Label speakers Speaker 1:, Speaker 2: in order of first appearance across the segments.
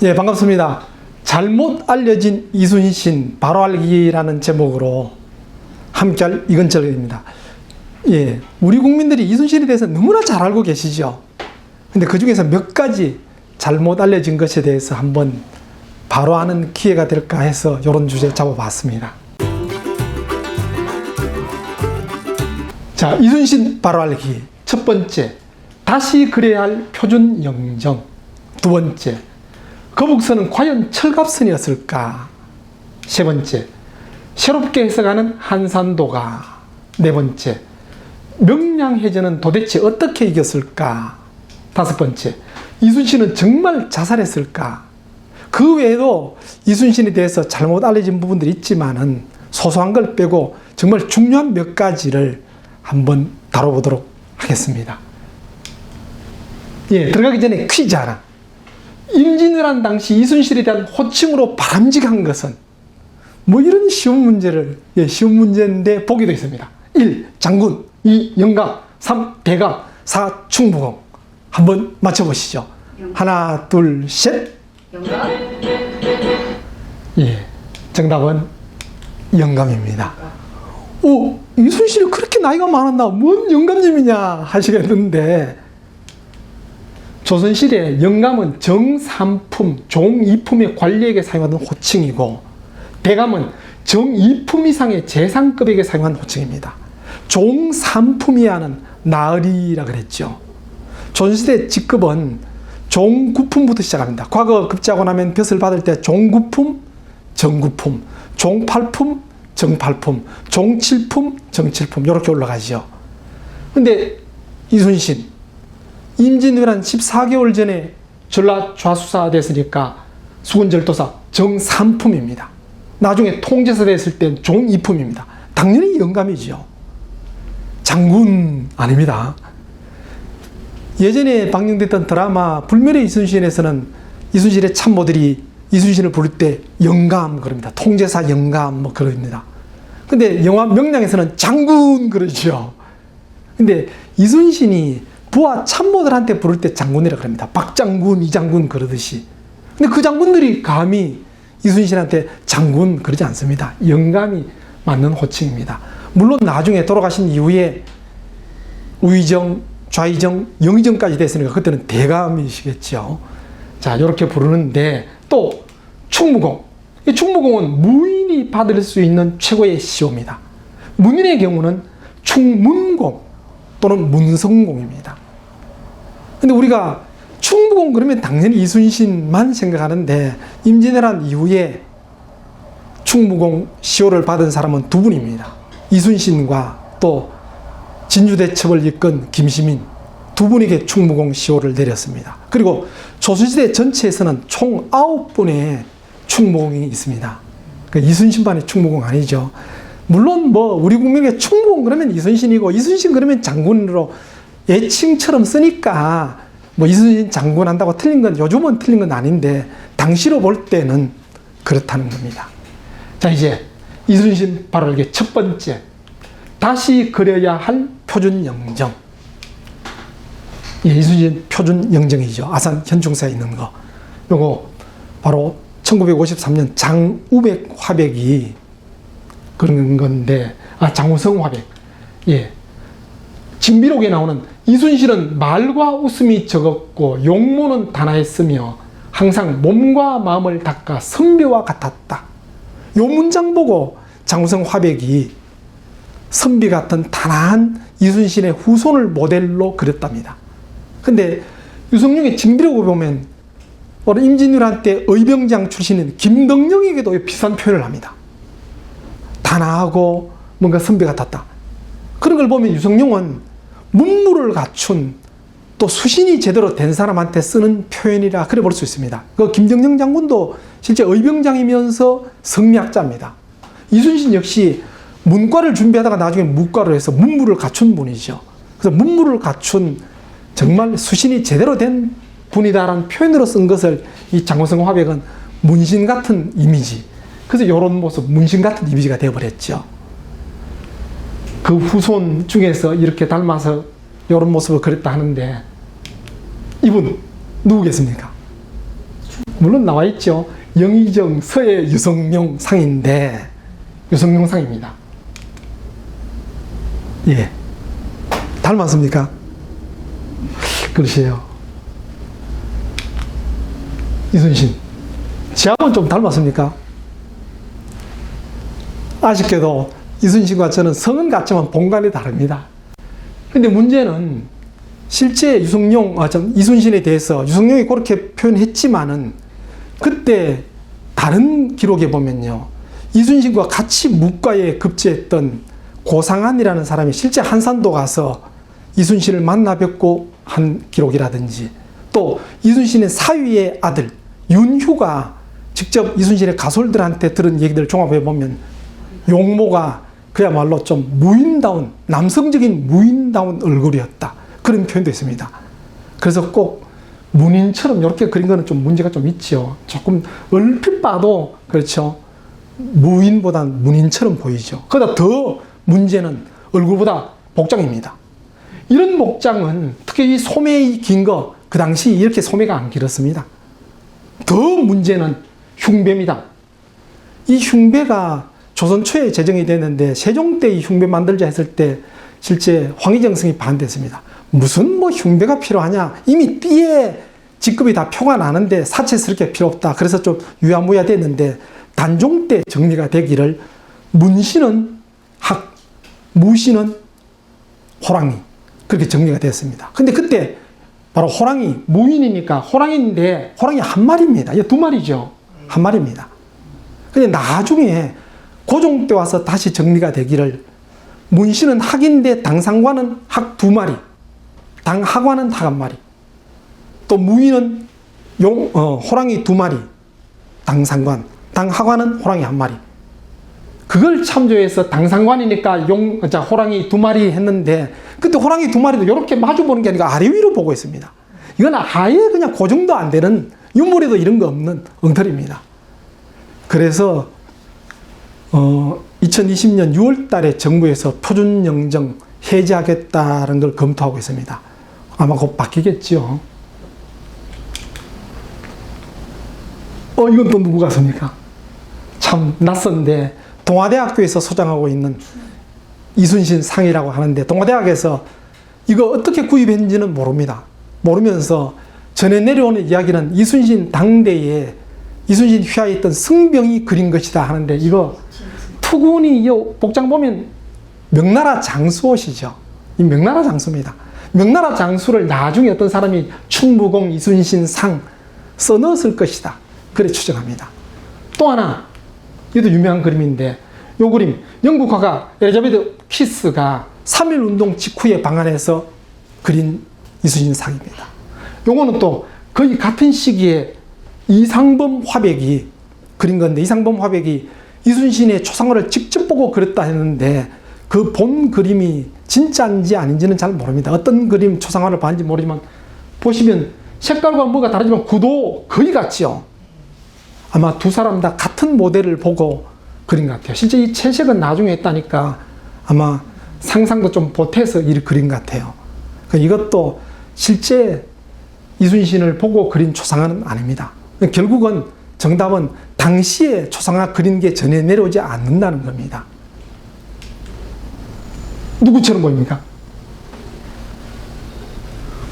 Speaker 1: 예, 반갑습니다. 잘못 알려진 이순신 바로 알기라는 제목으로 함께할 이건철입니다. 예, 우리 국민들이 이순신에 대해서 너무나 잘 알고 계시죠. 근데 그 중에서 몇 가지 잘못 알려진 것에 대해서 한번 바로 아는 기회가 될까 해서 이런 주제 잡아봤습니다. 자, 이순신 바로 알기. 첫 번째, 다시 그려야 할 표준 영정. 두 번째, 거북선은 과연 철갑선이었을까? 세 번째, 새롭게 해석하는 한산도가. 네 번째, 명량해전은 도대체 어떻게 이겼을까? 다섯 번째, 이순신은 정말 자살했을까? 그 외에도 이순신에 대해서 잘못 알려진 부분들이 있지만은 소소한 걸 빼고 정말 중요한 몇 가지를 한번 다뤄보도록 하겠습니다. 예, 들어가기 전에 퀴즈 하나. 임진왜란 당시 이순신에 대한 호칭으로 바람직한 것은 뭐 이런 쉬운 문제를, 예, 쉬운 문제인데 보기도 있습니다. 1. 장군, 2. 영감, 3. 대감, 4. 충무공. 한번 맞춰보시죠. 하나, 둘, 셋.
Speaker 2: 영감?
Speaker 1: 예, 정답은 영감입니다. 오, 이순신이 그렇게 나이가 많았나? 뭔 영감님이냐 하시겠는데, 조선시대 영감은 정삼품, 종이품의 관리에게 사용하던 호칭이고, 대감은 정이품 이상의 재상급에게 사용한 호칭입니다. 종삼품이야는 나으리라 그랬죠. 조선시대 직급은 종구품부터 시작합니다. 과거 급제하고 나면 벼슬 받을 때 종구품, 정구품, 종팔품, 정팔품, 종칠품, 정칠품 이렇게 올라가죠. 근데 이순신 임진왜란 14개월 전에 전라 좌수사 됐으니까 수군절도사 정삼품입니다. 나중에 통제사 됐을 땐 종이품입니다. 당연히 영감이죠. 장군 아닙니다. 예전에 방영됐던 드라마 불멸의 이순신에서는 이순신의 참모들이 이순신을 부를 때 영감 그럽니다. 통제사 영감 뭐 그럽니다. 근데 영화 명량에서는 장군 그러죠. 근데 이순신이 부하 참모들한테 부를 때 장군이라 그럽니다. 박장군, 이장군 그러듯이. 근데 그 장군들이 감히 이순신한테 장군 그러지 않습니다. 영감이 맞는 호칭입니다. 물론 나중에 돌아가신 이후에 우의정, 좌의정, 영의정까지 됐으니까 그때는 대감이시겠죠. 자, 이렇게 부르는데 또 충무공. 이 충무공은 무인이 받을 수 있는 최고의 시호입니다. 문인의 경우는 충문공 또는 문성공입니다. 근데 우리가 충무공 그러면 당연히 이순신만 생각하는데 임진왜란 이후에 충무공 시호를 받은 사람은 두 분입니다. 이순신과 또 진주대첩을 이끈 김시민 두 분에게 충무공 시호를 내렸습니다. 그리고 조선시대 전체에서는 총 9분의 충무공이 있습니다. 그러니까 이순신만의 충무공 아니죠. 물론 뭐 우리 국민에게 충무공 그러면 이순신이고 이순신 그러면 장군으로 애칭처럼 쓰니까 뭐 이순신 장군 한다고 틀린 건 요즘은 틀린 건 아닌데 당시로 볼 때는 그렇다는 겁니다. 자, 이제 이순신 바로 알기 첫 번째, 다시 그려야 할 표준 영정. 예, 이순신 표준 영정이죠. 아산 현충사에 있는 거. 요거 바로 1953년 장우백 화백이 그런 건데, 장우성 화백. 예. 징비록에 나오는 이순신은 말과 웃음이 적었고 용모는 단아했으며 항상 몸과 마음을 닦아 선비와 같았다. 요 문장 보고 장우성 화백이 선비 같은 단아한 이순신의 후손을 모델로 그렸답니다. 근데 유성룡의 징비록을 보면 임진왜란 때 의병장 출신인 김덕령에게도 비슷한 표현을 합니다. 단아하고 뭔가 선비 같았다. 그런 걸 보면 유성룡은 문무를 갖춘 또 수신이 제대로 된 사람한테 쓰는 표현이라 그래 볼 수 있습니다. 그 김정령 장군도 실제 의병장이면서 성리학자입니다. 이순신 역시 문과를 준비하다가 나중에 무과로 해서 문무를 갖춘 분이죠. 그래서 문무를 갖춘 정말 수신이 제대로 된 분이다라는 표현으로 쓴 것을 이 장우성 화백은 문신 같은 이미지, 그래서 이런 모습, 문신 같은 이미지가 되어버렸죠. 그 후손 중에서 이렇게 닮아서 이런 모습을 그렸다 하는데 이분 누구겠습니까? 물론 나와 있죠. 영의정 서예 유성룡 상인데 유성룡 상입니다. 예. 닮았습니까? 그러세요. 이순신. 저하고는 좀 닮았습니까? 아쉽게도 이순신과 저는 성은 같지만 본관이 다릅니다. 근데 문제는 실제 이순신에 대해서 유성룡이 그렇게 표현했지만은 그때 다른 기록에 보면요. 이순신과 같이 묵과에 급제했던 고상한이라는 사람이 실제 한산도 가서 이순신을 만나 뵙고 한 기록이라든지 또 이순신의 사위의 아들 윤휴가 직접 이순신의 가솔들한테 들은 얘기들 종합해 보면 용모가 그야말로 좀 무인다운, 남성적인 무인다운 얼굴이었다. 그런 표현도 있습니다. 그래서 꼭 문인처럼 이렇게 그린 거는 좀 문제가 좀 있죠. 조금 얼핏 봐도 그렇죠. 무인보단 문인처럼 보이죠. 그러다 더 문제는 얼굴보다 복장입니다. 이런 복장은 특히 이 소매의 긴 거, 그 당시 이렇게 소매가 안 길었습니다. 더 문제는 흉배입니다. 이 흉배가 조선 초에 제정이 됐는데 세종 때 이 흉배 만들자 했을 때 실제 황희정성이 반대했습니다. 무슨 뭐 흉배가 필요하냐. 이미 띠에 직급이 다 표가 나는데 사체스럽게 필요 없다. 그래서 좀 유야무야 됐는데 단종 때 정리가 되기를 문신은 학, 무신은 호랑이. 그렇게 정리가 됐습니다. 근데 그때 바로 호랑이, 무인이니까 호랑이인데 호랑이 한 마리입니다. 두 마리죠. 한 마리입니다. 근데 나중에 고종 때 와서 다시 정리가 되기를 문신은 학인데 당상관은 학 두 마리, 당하관은 학 한 마리, 또 무인은 호랑이 두 마리, 당상관, 당하관은 호랑이 한 마리. 그걸 참조해서 당상관이니까 호랑이 두 마리 했는데 그때 호랑이 두 마리도 이렇게 마주 보는 게 아니라 아래 위로 보고 있습니다. 이건 아예 그냥 고정도 안 되는 유물에도 이런 거 없는 엉터리입니다. 그래서 2020년 6월 달에 정부에서 표준영정 해제하겠다는 걸 검토하고 있습니다. 아마 곧 바뀌겠죠. 이건 또 누구가 씁니까? 참 낯선데 동아대학교에서 소장하고 있는 이순신 상이라고 하는데 동아대학에서 이거 어떻게 구입했는지는 모릅니다. 모르면서 전해 내려오는 이야기는 이순신 당대에 이순신 휘하에 있던 승병이 그린 것이다 하는데 이거 투군이 이 복장 보면 명나라 장수 옷이죠. 이 명나라 장수입니다. 명나라 장수를 나중에 어떤 사람이 충무공 이순신 상 써넣었을 것이다. 그래 추정합니다. 또 하나 이것도 유명한 그림인데 이 그림 영국 화가 엘리자베트 키스가 3.1운동 직후에 방한해서 그린 이순신 상입니다. 요거는 또 거의 같은 시기에 이상범 화백이 그린 건데 이상범 화백이 이순신의 초상화를 직접 보고 그렸다 했는데 그 본 그림이 진짜인지 아닌지는 잘 모릅니다. 어떤 그림 초상화를 봤는지 모르지만 보시면 색깔과 뭐가 다르지만 구도 거의 같죠. 아마 두 사람 다 같은 모델을 보고 그린 것 같아요. 실제 이 채색은 나중에 했다니까 아마 상상도 좀 보태서 이 그린 것 같아요. 이것도 실제 이순신을 보고 그린 초상화는 아닙니다. 결국은 정답은 당시에 초상화 그린 게 전해 내려오지 않는다는 겁니다. 누구처럼 보입니까?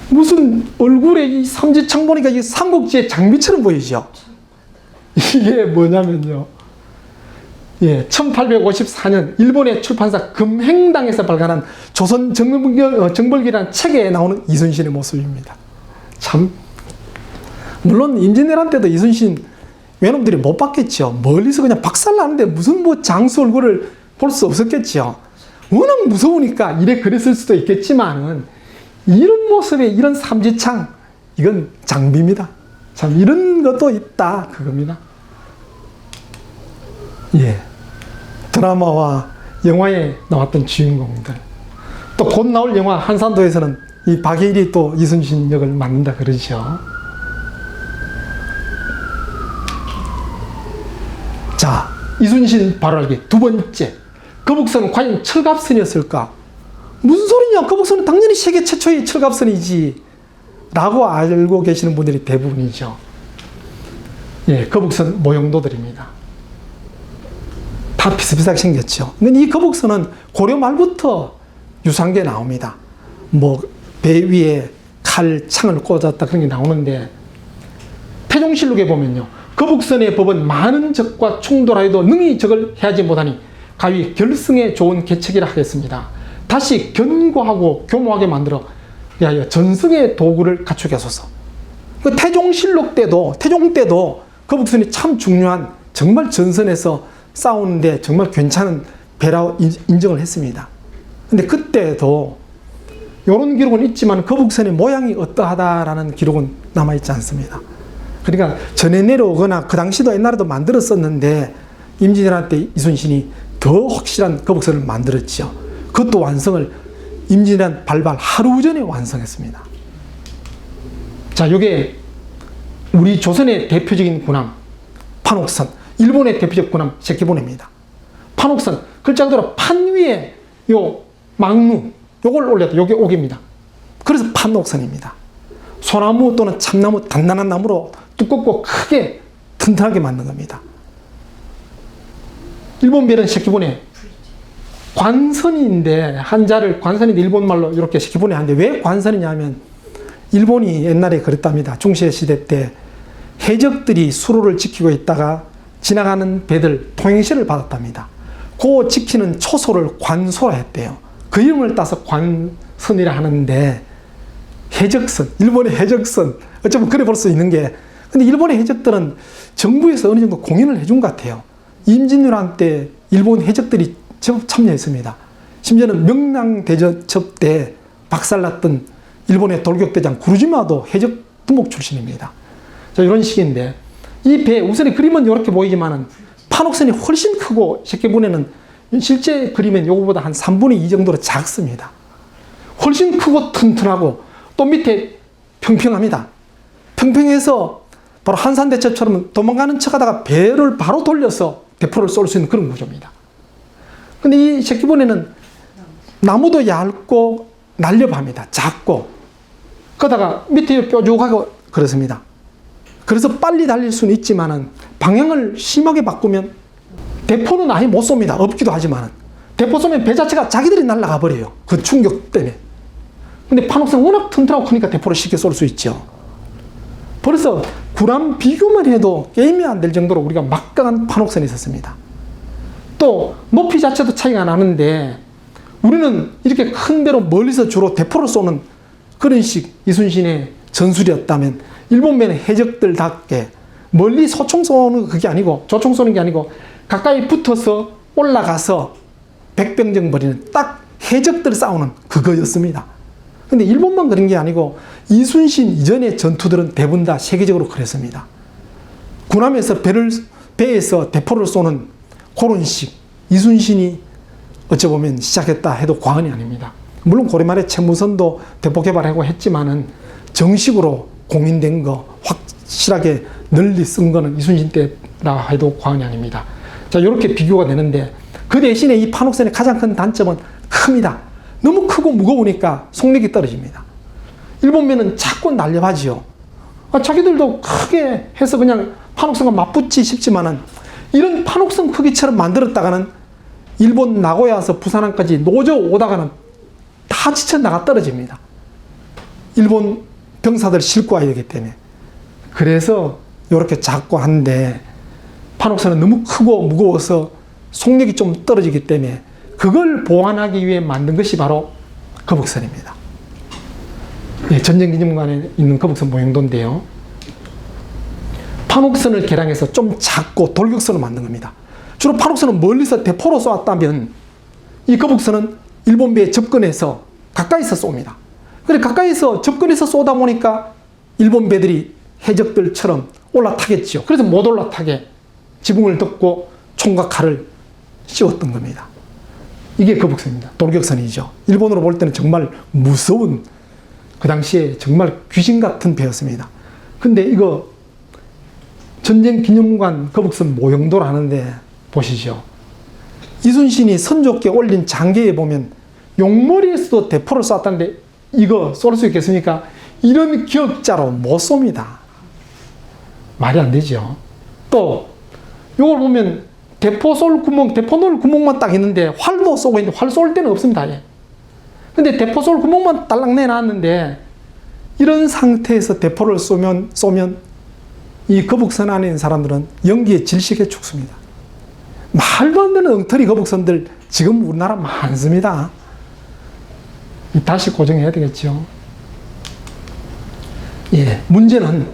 Speaker 1: 무슨 얼굴에 이 삼지창 보니까 이 삼국지의 장비처럼 보이죠? 이게 뭐냐면요. 1854년 일본의 출판사 금행당에서 발간한 조선 정벌기라는 책에 나오는 이순신의 모습입니다. 참, 물론 임진왜란 때도 이순신 외놈들이 못 봤겠죠. 멀리서 그냥 박살나는데 무슨 뭐 장수 얼굴을 볼 수 없었겠죠. 워낙 무서우니까 이래 그랬을 수도 있겠지만은 이런 모습에 이런 삼지창 이건 장비입니다. 참 이런 것도 있다 그겁니다. 예, 드라마와 영화에 나왔던 주인공들 또 곧 나올 영화 한산도에서는 이 박해일이 또 이순신 역을 맡는다 그러죠. 자, 이순신 바로 알기 두 번째, 거북선은 과연 철갑선이었을까? 무슨 소리냐? 거북선은 당연히 세계 최초의 철갑선이지 라고 알고 계시는 분들이 대부분이죠. 예, 거북선 모형도들입니다. 다 비슷비슷하게 생겼죠. 근데 이 거북선은 고려 말부터 유사한 게 나옵니다. 뭐 배 위에 칼, 창을 꽂았다 그런 게 나오는데 태종실록에 보면요. 거북선의 법은 많은 적과 충돌하여도 능히 적을 해하지 못하니 가히 결승에 좋은 계책이라 하겠습니다. 다시 견고하고 교모하게 만들어 위하여 전승의 도구를 갖추게 하소서. 그 태종 때도 거북선이 참 중요한, 정말 전선에서 싸우는데 정말 괜찮은 배라고 인정을 했습니다. 근데 그때도 이런 기록은 있지만 거북선의 모양이 어떠하다라는 기록은 남아있지 않습니다. 그러니까 전해 내려오거나 그 당시도 옛날에도 만들었었는데 임진왜란 때 이순신이 더 확실한 거북선을 만들었죠. 그것도 완성을 임진왜란 발발 하루 전에 완성했습니다. 자, 이게 우리 조선의 대표적인 군함 판옥선, 일본의 대표적 군함 세키보네입니다. 판옥선, 글자 그대로 판 위에 요 망루, 요걸 올려도 요게 옥입니다. 그래서 판옥선입니다. 소나무 또는 참나무, 단단한 나무로 두껍고 크게 튼튼하게 만든 겁니다. 일본 배는 세키보네 관선인데, 한자를 관선인데 일본말로 이렇게 세키보네 하는데 왜 관선이냐면 일본이 옛날에 그랬답니다. 중세시대 때 해적들이 수로를 지키고 있다가 지나가는 배들 통행세를 받았답니다. 그 지키는 초소를 관소라 했대요. 그 이름을 따서 관선이라 하는데 해적선, 일본의 해적선, 어쩌면 그래 볼 수 있는 게, 근데 일본의 해적들은 정부에서 어느 정도 공연을 해준 것 같아요. 임진왜란 때 일본 해적들이 제법 참여했습니다. 심지어는 명랑대첩 때 박살났던 일본의 돌격대장 구루지마도 해적 두목 출신입니다. 자, 이런 식인데, 이 배, 우선의 그림은 이렇게 보이지만은 판옥선이 훨씬 크고, 세키보네는 실제 그림은 요거보다 한 3분의 2 정도로 작습니다. 훨씬 크고 튼튼하고, 또 밑에 평평합니다. 평평해서 바로 한산대첩처럼 도망가는 척 하다가 배를 바로 돌려서 대포를 쏠 수 있는 그런 구조입니다. 근데 이 세키보네는 나무도 얇고 날렵합니다. 작고. 그러다가 밑에 뾰족하고 그렇습니다. 그래서 빨리 달릴 수는 있지만은 방향을 심하게 바꾸면 대포는 아예 못 쏩니다. 없기도 하지만은. 대포 쏘면 배 자체가 자기들이 날아가 버려요. 그 충격 때문에. 근데 판옥선은 워낙 튼튼하고 크니까 대포를 쉽게 쏠 수 있죠. 그래서 군함 비교만 해도 게임이 안 될 정도로 우리가 막강한 판옥선이 있었습니다. 또 높이 자체도 차이가 나는데 우리는 이렇게 큰 배로 멀리서 주로 대포를 쏘는 그런 식 이순신의 전술이었다면 일본 배는 해적들답게 멀리 소총 쏘는 그게 아니고 조총 쏘는 게 아니고 가까이 붙어서 올라가서 백병정 벌이는 딱 해적들 싸우는 그거였습니다. 근데 일본만 그런 게 아니고 이순신 이전의 전투들은 대부분 다 세계적으로 그랬습니다. 군함에서 배에서 대포를 쏘는 그런 식 이순신이 어찌 보면 시작했다 해도 과언이 아닙니다. 물론 고려 말에 채무선도 대포 개발하고 했지만은 정식으로 공인된 거 확실하게 널리 쓴 거는 이순신 때라 해도 과언이 아닙니다. 자, 이렇게 비교가 되는데 그 대신에 이 판옥선의 가장 큰 단점은 큽니다. 너무 크고 무거우니까 속력이 떨어집니다. 일본면은 작고 날렵하지요. 자기들도 크게 해서 그냥 판옥선과 맞붙지 싶지만은 이런 판옥선 크기처럼 만들었다가는 일본 나고야에서 부산항까지 노저 오다가는 다 지쳐 나가 떨어집니다. 일본 병사들 싣고 와야 되기 때문에. 그래서 이렇게 작고 한데 판옥선은 너무 크고 무거워서 속력이 좀 떨어지기 때문에 그걸 보완하기 위해 만든 것이 바로 거북선입니다. 예, 전쟁기념관에 있는 거북선 모형도인데요. 판옥선을 개량해서 좀 작고 돌격선을 만든 겁니다. 주로 판옥선은 멀리서 대포로 쏘았다면 이 거북선은 일본 배에 접근해서 가까이서 쏩니다. 그래 가까이서 접근해서 쏘다 보니까 일본 배들이 해적들처럼 올라타겠죠. 그래서 못 올라타게 지붕을 덮고 총과 칼을 씌웠던 겁니다. 이게 거북선입니다. 돌격선이죠. 일본으로 볼 때는 정말 무서운, 그 당시에 정말 귀신 같은 배였습니다. 근데 이거 전쟁기념관 거북선 모형도라는데 보시죠. 이순신이 선조께 올린 장계에 보면 용머리에서도 대포를 쐈다는데 이거 쏠 수 있겠습니까? 이런 기억자로 못 쏩니다. 말이 안 되죠. 또 이걸 보면 대포 쏠 구멍, 대포 넣을 구멍만 딱 있는데 활도 쏘고 있는데 활 쏠 데는 없습니다. 예. 근데 대포 쏠 구멍만 딸랑 내놨는데 이런 상태에서 대포를 쏘면 이 거북선 안에 있는 사람들은 연기에 질식해 죽습니다. 말도 안 되는 엉터리 거북선들 지금 우리나라 많습니다. 다시 고정해야 되겠죠. 예, 문제는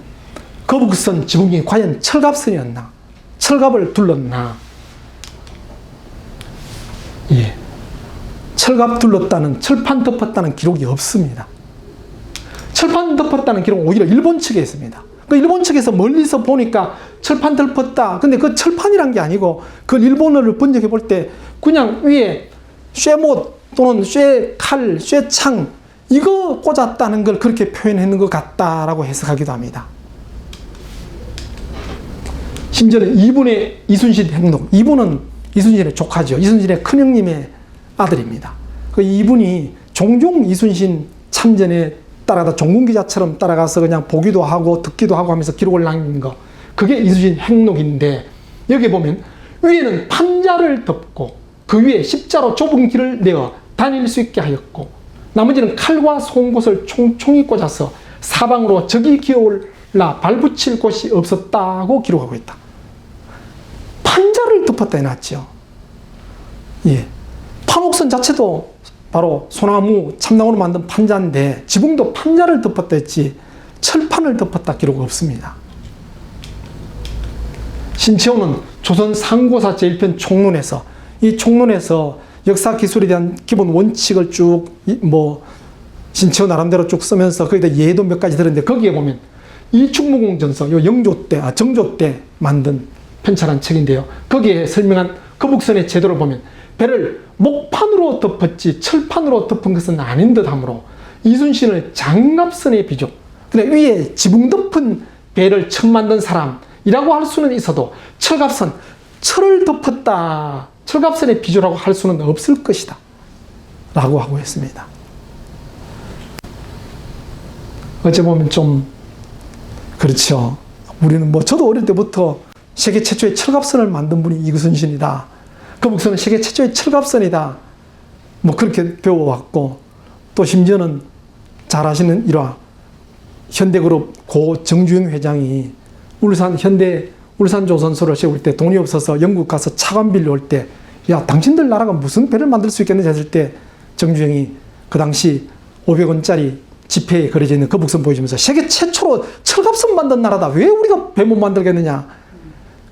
Speaker 1: 거북선 지붕이 과연 철갑선이었나? 철갑을 둘렀나? 예. 철갑 둘렀다는, 철판 덮었다는 기록이 없습니다. 철판 덮었다는 기록은 오히려 일본 측에 있습니다. 그 일본 측에서 멀리서 보니까 철판 덮었다. 근데 그 철판이란 게 아니고 그 일본어를 번역해 볼 때 그냥 위에 쇠못 또는 쇠칼, 쇠창 이거 꽂았다는 걸 그렇게 표현하는 것 같다라고 해석하기도 합니다. 심지어는 이분의 이순신 행동, 이분은 이순신의 조카죠. 이순신의 큰형님의 아들입니다. 그 이분이 종종 이순신 참전에 따라가다 종군기자처럼 따라가서 그냥 보기도 하고 듣기도 하고 하면서 기록을 남긴 거, 그게 이순신 행록인데 여기 보면 위에는 판자를 덮고 그 위에 십자로 좁은 길을 내어 다닐 수 있게 하였고 나머지는 칼과 송곳을 총총히 꽂아서 사방으로 적이 기어올라 발붙일 곳이 없었다고 기록하고 있다. 판자를 덮었다 해놨죠. 예. 판옥선 자체도 바로 소나무, 참나무로 만든 판자인데 지붕도 판자를 덮었다 했지 철판을 덮었다 기록 없습니다. 신채호는 조선 상고사 제1편 총론에서 이 총론에서 역사 기술에 대한 기본 원칙을 쭉 신채호 나름대로 쭉 쓰면서 거기다 예도 몇 가지 들었는데 거기에 보면 이충무공전서 정조 때 만든 편찬한 책인데요. 거기에 설명한 거북선의 제도를 보면 배를 목판으로 덮었지 철판으로 덮은 것은 아닌 듯 하므로 이순신을 장갑선의 비교, 근데 위에 지붕 덮은 배를 처음 만든 사람이라고 할 수는 있어도 철갑선, 철을 덮었다, 철갑선의 비교라고 할 수는 없을 것이다 라고 하고 있습니다. 어째 보면 좀 그렇죠. 우리는 저도 어릴 때부터 세계 최초의 철갑선을 만든 분이 이순신이다, 거북선은 세계 최초의 철갑선이다, 그렇게 배워왔고, 또 심지어는 잘 아시는 일화, 현대그룹 고 정주영 회장이 울산조선소를 세울 때 돈이 없어서 영국 가서 차관 빌려올 때, 야, 당신들 나라가 무슨 배를 만들 수 있겠는지 했을 때 정주영이 그 당시 500원짜리 지폐에 그려져 있는 거북선 보여주면서 세계 최초로 철갑선 만든 나라다, 왜 우리가 배 못 만들겠느냐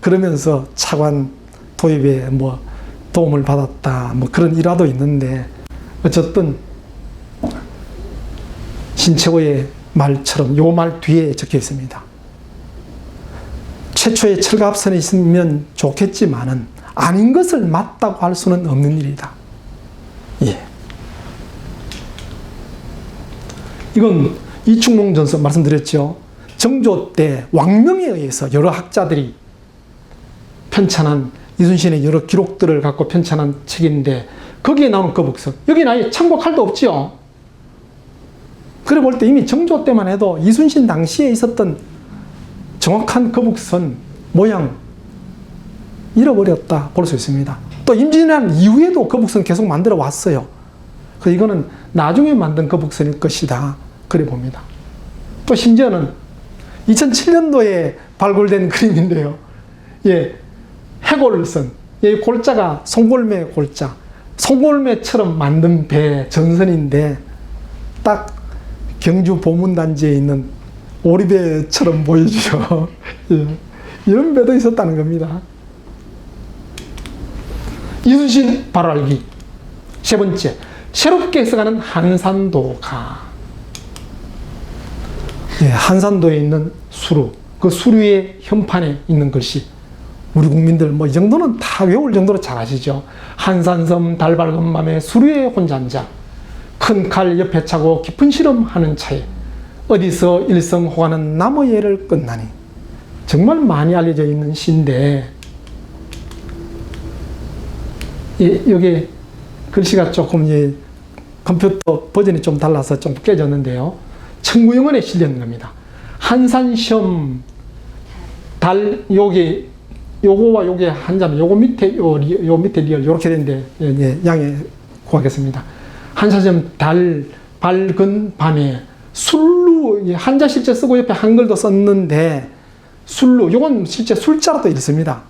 Speaker 1: 그러면서 차관 도입에 도움을 받았다, 그런 일화도 있는데, 어쨌든 신채호의 말처럼 요 말 뒤에 적혀 있습니다. 최초의 철갑선이 있으면 좋겠지만은 아닌 것을 맞다고 할 수는 없는 일이다. 예. 이건 이충몽전서 말씀드렸죠. 정조 때 왕명에 의해서 여러 학자들이 편찬한 이순신의 여러 기록들을 갖고 편찬한 책인데 거기에 나오는 거북선, 여기는 아예 참고 칼도 없지요. 그래 볼 때 이미 정조 때만 해도 이순신 당시에 있었던 정확한 거북선 모양 잃어버렸다 볼 수 있습니다. 또 임진왜란 이후에도 거북선 계속 만들어 왔어요. 이거는 나중에 만든 거북선일 것이다 그래 봅니다. 또 심지어는 2007년도에 발굴된 그림인데요. 예, 해골선, 이 골자가 송골매 골자, 송골매처럼 만든 배 전선인데 딱 경주 보문단지에 있는 오리배처럼 보여주죠. 예, 이런 배도 있었다는 겁니다. 이순신 바로 알기. 세 번째, 새롭게 해석하는 한산도가. 예, 한산도에 있는 수루, 그 수루의 현판에 있는 글씨, 우리 국민들 이 정도는 다 외울 정도로 잘 아시죠. 한산섬 달 밝은 밤에 수루에 혼자 앉아 큰 칼 옆에 차고 깊은 실험하는 차에 어디서 일성호가는 나무예를 끝나니. 정말 많이 알려져 있는 시인데, 예, 여기 글씨가 조금 컴퓨터 버전이 좀 달라서 좀 깨졌는데요. 청구영원에 실렸는 겁니다. 한산시험 달, 여기 요거와 요게 한자면 요거 밑에 요 밑에 리얼 요렇게 되는데 예, 양해 구하겠습니다. 한자점 달 밝은 밤에 술루 한자 실제 쓰고 옆에 한글도 썼는데 술루 요건 실제 술자로도 읽습니다.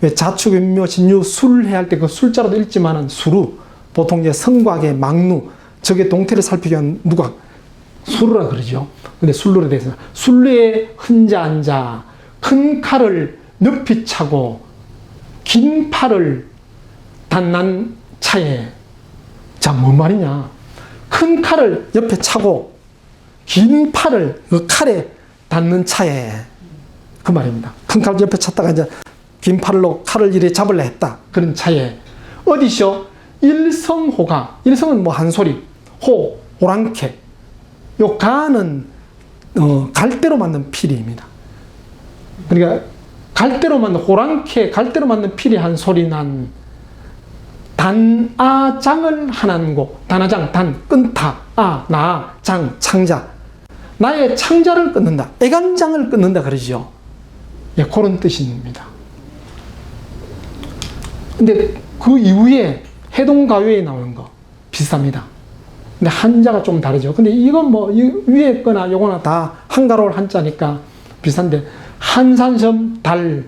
Speaker 1: 왜 자축 음묘 진유 술 해야 할 때 그 술자로도 읽지만은 수루 보통 이제 성곽의 막루 적의 동태를 살피기 위한 누각 수루라 그러죠. 근데 술루로 되어 있습니다. 술루에 혼자 앉아 큰 칼을 높이 차고 긴 팔을 닿는 차에 자, 뭔 말이냐. 큰 칼을 옆에 차고 긴 팔을 그 칼에 닿는 차에 그 말입니다. 큰 칼을 옆에 찼다가 이제 긴 팔로 칼을 이래 잡으려 했다. 그런 차에 어디셔? 일성호가 일성은 뭐 한 소리 호 오랑캐 요 가는 갈대로 만든 피리입니다. 그러니까 갈대로 만든 호랑캐 갈대로 만든 피리 한 소리 난 단아장을 하나는고 단아장 단 끊다 장 창자 나의 창자를 끊는다 애간장을 끊는다 그러죠. 예, 그런 뜻입니다. 근데 그 이후에 해동가요에 나오는 거 비슷합니다. 근데 한자가 좀 다르죠. 근데 이건 뭐 위에 거나 요거나 다 한가로울 한자니까 비슷한데 한산섬 달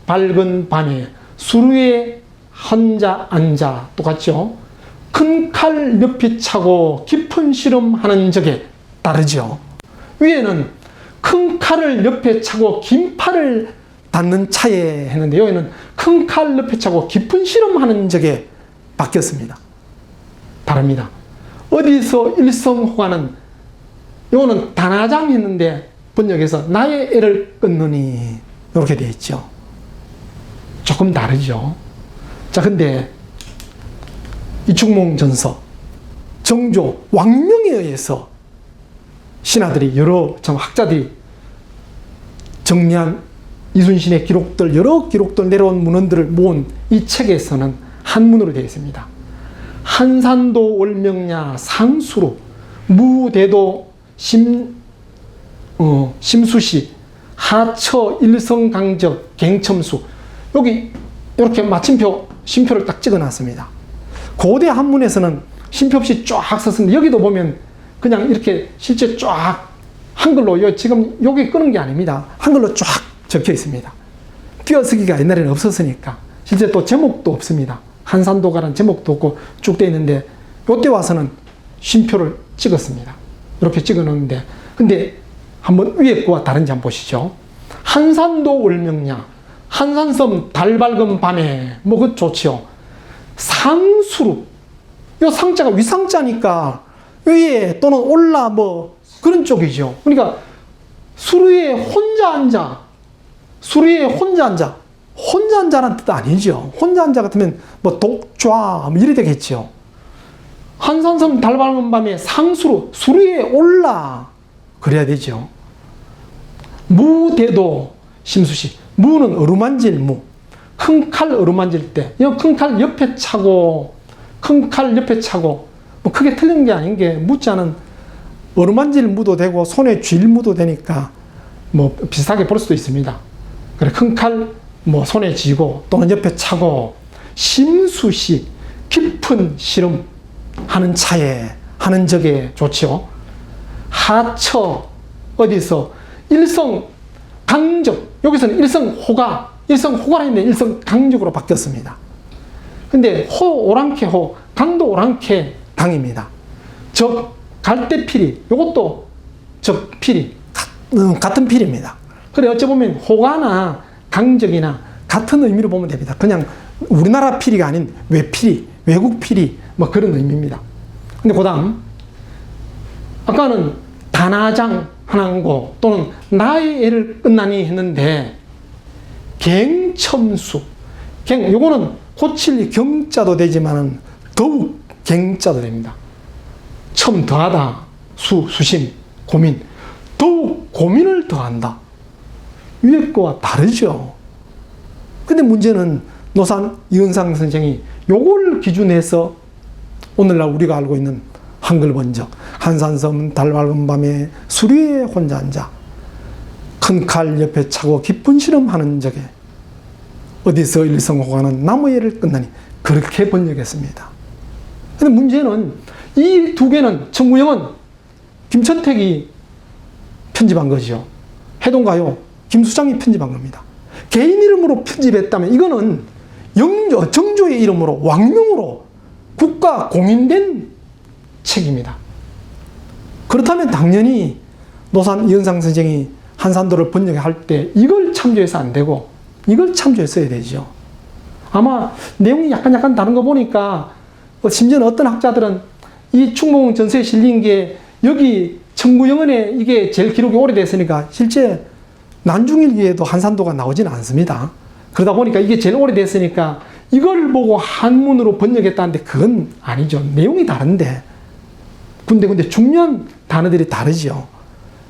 Speaker 1: 밝은 밤에 수루에 혼자 앉아 똑같죠. 큰 칼 옆이 차고 깊은 실험하는 적에 다르죠. 위에는 큰 칼을 옆에 차고 긴 팔을 닿는 차에 했는데 여기는 큰 칼 옆에 차고 깊은 실험하는 적에 바뀌었습니다. 다릅니다. 어디서 일성호가는 요거는 단아장 했는데 번역에서 나의 애를 끊느니 이렇게 되어 있죠. 조금 다르죠. 자, 근데 이충몽전서 정조 왕명에 의해서 신하들이 여러 학자들이 정리한 이순신의 기록들 여러 기록들 내려온 문헌들을 모은 이 책에서는 한문으로 되어 있습니다. 한산도 월명야 상수로 무대도 심수시 하처 일성강적 갱첨수 여기 이렇게 마침표 쉼표를 딱 찍어 놨습니다. 고대 한문에서는 쉼표 없이 쫙 썼는데 여기도 보면 그냥 이렇게 실제 쫙 한글로 지금 여기 끄는 게 아닙니다. 한글로 쫙 적혀 있습니다. 띄어쓰기가 옛날에는 없었으니까 실제 또 제목도 없습니다. 한산도가라는 제목도 없고 쭉 되어 있는데 이때 와서는 쉼표를 찍었습니다. 이렇게 찍어 놓는데 근데 한번 위에 거와 다른지 한번 보시죠. 한산도 월명야 한산섬 달 밝은 밤에 뭐 그 좋지요. 상수루 이 상자가 위상자니까 위에 또는 올라 뭐 그런 쪽이죠. 그러니까 수루에 혼자 앉아 수루에 혼자 앉아 혼자 앉아라는 뜻 아니죠. 혼자 앉아 같으면 뭐 독좌 뭐 이래 되겠죠. 한산섬 달 밝은 밤에 상수루 수루에 올라 그래야 되죠. 무대도 심수시 무는 어루만질 무 큰 칼 어루만질 때 이 큰 칼 옆에 차고 큰 칼 옆에 차고 뭐 크게 틀린 게 아닌 게 무자는 어루만질 무도 되고 손에 쥘 무도 되니까 뭐 비슷하게 볼 수도 있습니다. 그래 큰 칼 뭐 손에 쥐고 또는 옆에 차고 심수시 깊은 실험 하는 차에 하는 적에 좋죠. 하처 어디서 일성 강적 여기서는 일성호가 일성호가라 했는데 일성강적으로 바뀌었습니다. 근데 호 오랑캐 호 강도 오랑캐 강입니다. 적 갈대피리 이것도 적 피리 같은 피리입니다. 그래 어찌 보면 호가나 강적이나 같은 의미로 보면 됩니다. 그냥 우리나라 피리가 아닌 외피리 외국 피리 뭐 그런 의미입니다. 근데 그 다음 아까는 단아장 하나고 또는 나의 애를 끝나니 했는데 갱첨수 요거는 고칠리 경자도 되지만 더욱 갱자도 됩니다. 첨 더하다 수심 고민 더욱 고민을 더한다. 위에 거와 다르죠. 근데 문제는 노산 이은상 선생이 요걸 기준해서 오늘날 우리가 알고 있는 한글 번역 한산섬 달 밝은 밤에 수리에 혼자 앉아 큰 칼 옆에 차고 깊은 실험하는 적에 어디서 일성호가는 나무에를 끝나니. 그렇게 번역했습니다. 근데 문제는 이 두 개는 청구영은 김천택이 편집한 거죠. 해동가요 김수장이 편집한 겁니다. 개인 이름으로 편집했다면 이거는 정조의 이름으로 왕명으로 국가 공인된 책입니다. 그렇다면 당연히 노산 이은상 선생이 한산도를 번역할 때 이걸 참조해서 안 되고 이걸 참조했어야 되죠. 아마 내용이 약간 다른 거 보니까 심지어는 어떤 학자들은 이 충무공 전서에 실린 게 여기 청구영언에 이게 제일 기록이 오래됐으니까 실제 난중일기에도 한산도가 나오지는 않습니다. 그러다 보니까 이게 제일 오래됐으니까 이걸 보고 한문으로 번역했다는데 그건 아니죠. 내용이 다른데. 근데 중요한 단어들이 다르죠.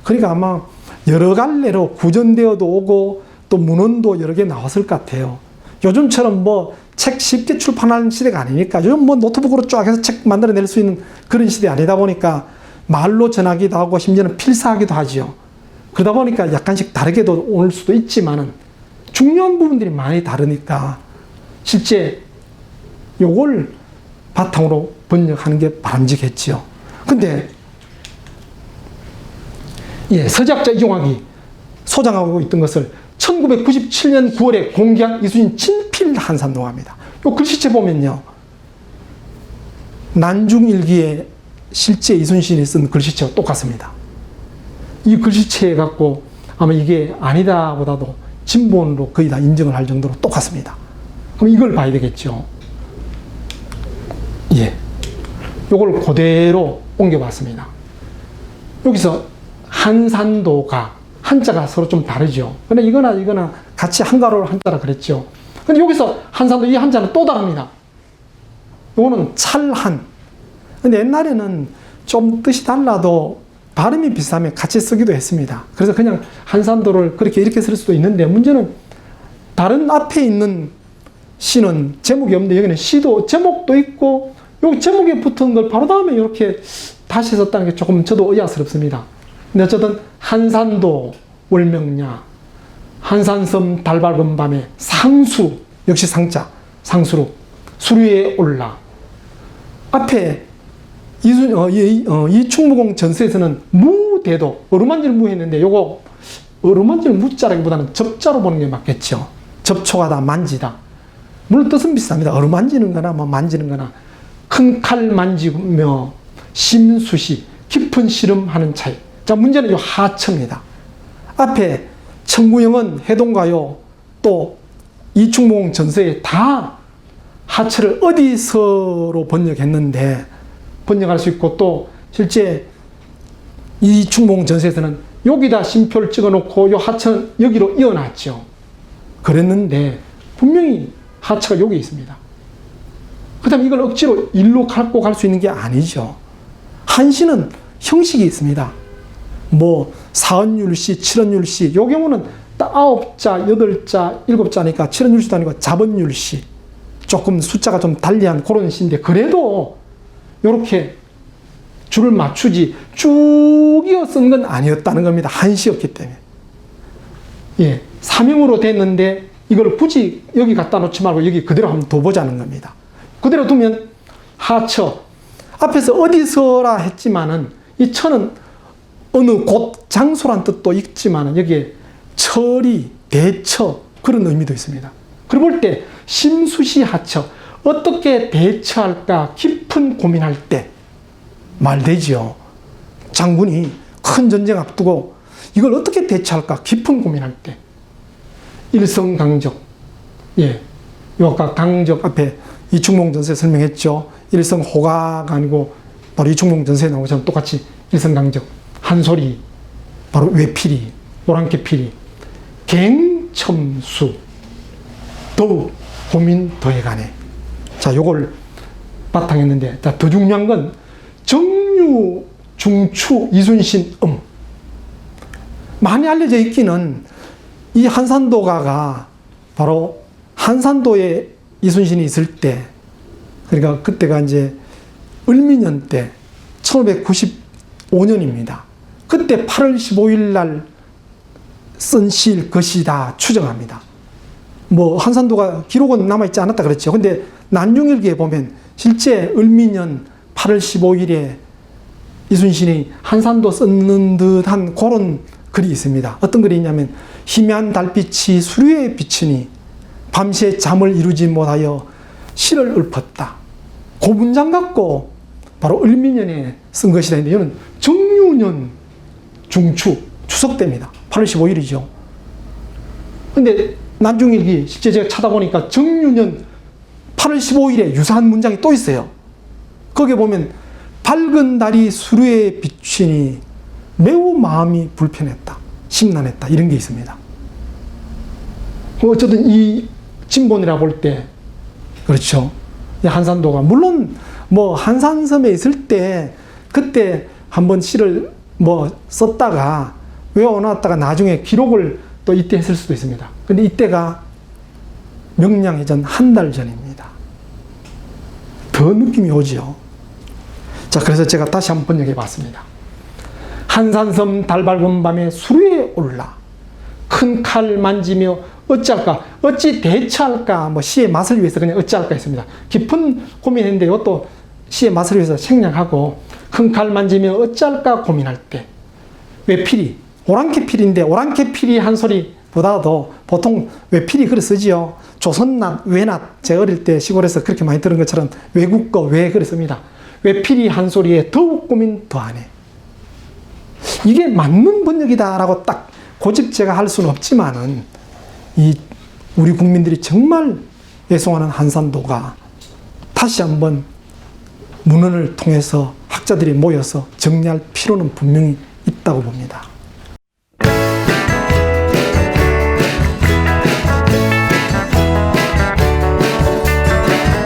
Speaker 1: 그러니까 아마 여러 갈래로 구전되어도 오고 또 문헌도 여러 개 나왔을 것 같아요. 요즘처럼 뭐 책 쉽게 출판하는 시대가 아니니까 요즘 뭐 노트북으로 쫙 해서 책 만들어낼 수 있는 그런 시대 아니다 보니까 말로 전하기도 하고 심지어는 필사하기도 하죠. 그러다 보니까 약간씩 다르게도 올 수도 있지만은 중요한 부분들이 많이 다르니까 실제 요걸 바탕으로 번역하는 게 바람직했지요. 근데 서작자 이종학이 소장하고 있던 것을 1997년 9월에 공개한 이순신 친필 한산도가입니다. 요 글씨체 보면요. 난중일기에 실제 이순신이 쓴 글씨체와 똑같습니다. 이 글씨체 갖고 아마 이게 아니다 보다도 진본으로 거의 다 인정을 할 정도로 똑같습니다. 그럼 이걸 봐야 되겠죠. 요걸 그대로 옮겨봤습니다. 여기서 한산도가 한자가 서로 좀 다르죠. 근데 이거나 같이 한가로를 한자라 그랬죠. 근데 여기서 한산도 이 한자는 또 다릅니다. 요거는 찰한. 근데 옛날에는 좀 뜻이 달라도 발음이 비슷하면 같이 쓰기도 했습니다. 그래서 그냥 한산도를 그렇게 이렇게 쓸 수도 있는데 문제는 다른 앞에 있는 시는 제목이 없는데 여기는 시도 제목도 있고 여기 제목에 붙은 걸 바로 다음에 이렇게 다시 썼다는 게 조금 저도 의아스럽습니다. 근데 어쨌든 한산도 월명야 한산섬 달 밝은 밤에 상수 역시 상자 상수로 수류에 올라 앞에 이충무공 전서에서는 무대도 어루만지를 무했는데 요거 어루만지를 무자라기보다는 접자로 보는 게 맞겠죠. 접촉하다 만지다. 물론 뜻은 비슷합니다. 어루만지는 거나 뭐 만지는 거나 큰 칼 만지며 심수시 깊은 씨름하는 차이. 자, 문제는 요 하처입니다. 앞에 청구영은 해동가요 또 이충무공 전서에 다 하처를 어디서로 번역했는데 번역할 수 있고 또 실제 이충무공 전서에서는 여기다 심표를 찍어놓고 요 하처는 여기로 이어놨죠. 그랬는데 분명히 하처가 여기 있습니다. 그 다음에 이걸 억지로 일로 갖고 갈 수 있는 게 아니죠. 한시는 형식이 있습니다. 뭐 사언율시, 칠언율시 요 경우는 딱 9자, 8자, 7자니까 칠언율시도 아니고 자번율시 조금 숫자가 좀 달리한 그런 시인데 그래도 이렇게 줄을 맞추지 쭉 이어 쓴 건 아니었다는 겁니다. 한시였기 때문에. 사명으로 됐는데 이걸 굳이 여기 갖다 놓지 말고 여기 그대로 한번 둬보자는 겁니다. 그대로 두면 하처 앞에서 어디서라 했지만은 이 처는 어느 곳 장소란 뜻도 있지만은 여기에 처리, 대처 그런 의미도 있습니다. 그걸 볼 때 심수시 하처 어떻게 대처할까 깊은 고민할 때 말되지요. 장군이 큰 전쟁 앞두고 이걸 어떻게 대처할까 깊은 고민할 때 일성강적 요 아까 강적 앞에 이충무공 전서에 설명했죠. 일성호가가 아니고 바로 이충무공 전서에 나온 것처럼 똑같이 일성강적 한소리 바로 외필이 노란캐필이 갱첨수 더욱 고민 더해가네. 자, 요걸 바탕했는데, 자, 더 중요한 건 정유, 중추, 이순신, 많이 알려져 있기는 이 한산도가가 바로 한산도에 이순신이 있을 때, 그러니까 그때가 이제 을미년 때 1595년입니다. 그때 8월 15일 날 쓴 시일 것이다 추정합니다. 뭐 한산도가 기록은 남아있지 않았다 그랬죠. 근데 난중일기에 보면 실제 을미년 8월 15일에 이순신이 한산도 썼는 듯한 그런 글이 있습니다. 어떤 글이 있냐면 희미한 달빛이 수류에 비치니 밤새 잠을 이루지 못하여 시를 읊었다. 그 문장 갖고 바로 을미년에 쓴 것이다. 근데 이거는 정유년 중추 추석 때입니다. 8월 15일이죠. 근데 난중일기 실제 제가 찾아보니까 정유년 8월 15일에 유사한 문장이 또 있어요. 거기에 보면 밝은 달이 수류에 비치니 매우 마음이 불편했다. 심란했다. 이런 게 있습니다. 어쨌든 이 진본이라 볼 때 그렇죠. 한산도가 물론 뭐 한산섬에 있을 때 그때 한번 시를 뭐 썼다가 외워놨다가 나중에 기록을 또 이때 했을 수도 있습니다. 근데 이때가 명량해전 한 달 전입니다. 더 느낌이 오죠. 자, 그래서 제가 다시 한번 번역해 봤습니다. 한산섬 달 밝은 밤에 수류에 올라 큰 칼 만지며 어찌할까, 어찌 대처할까, 뭐 시의 맛을 위해서 그냥 어찌할까 했습니다. 깊은 고민했는데 이것도 시의 맛을 위해서 생략하고 큰 칼 만지며 어찌할까 고민할 때 외필이, 오랑캐필인데 오랑캐필이 한 소리보다도 보통 외필이 그래 쓰지요. 조선낫, 외낫, 제가 어릴 때 시골에서 그렇게 많이 들은 것처럼 외국거 외 그래 씁니다. 외필이 한 소리에 더욱 고민 더하네. 이게 맞는 번역이다라고 딱 고집 제가 할 수는 없지만은 이 우리 국민들이 정말 애송하는 한산도가 다시 한번 문헌을 통해서 학자들이 모여서 정리할 필요는 분명히 있다고 봅니다.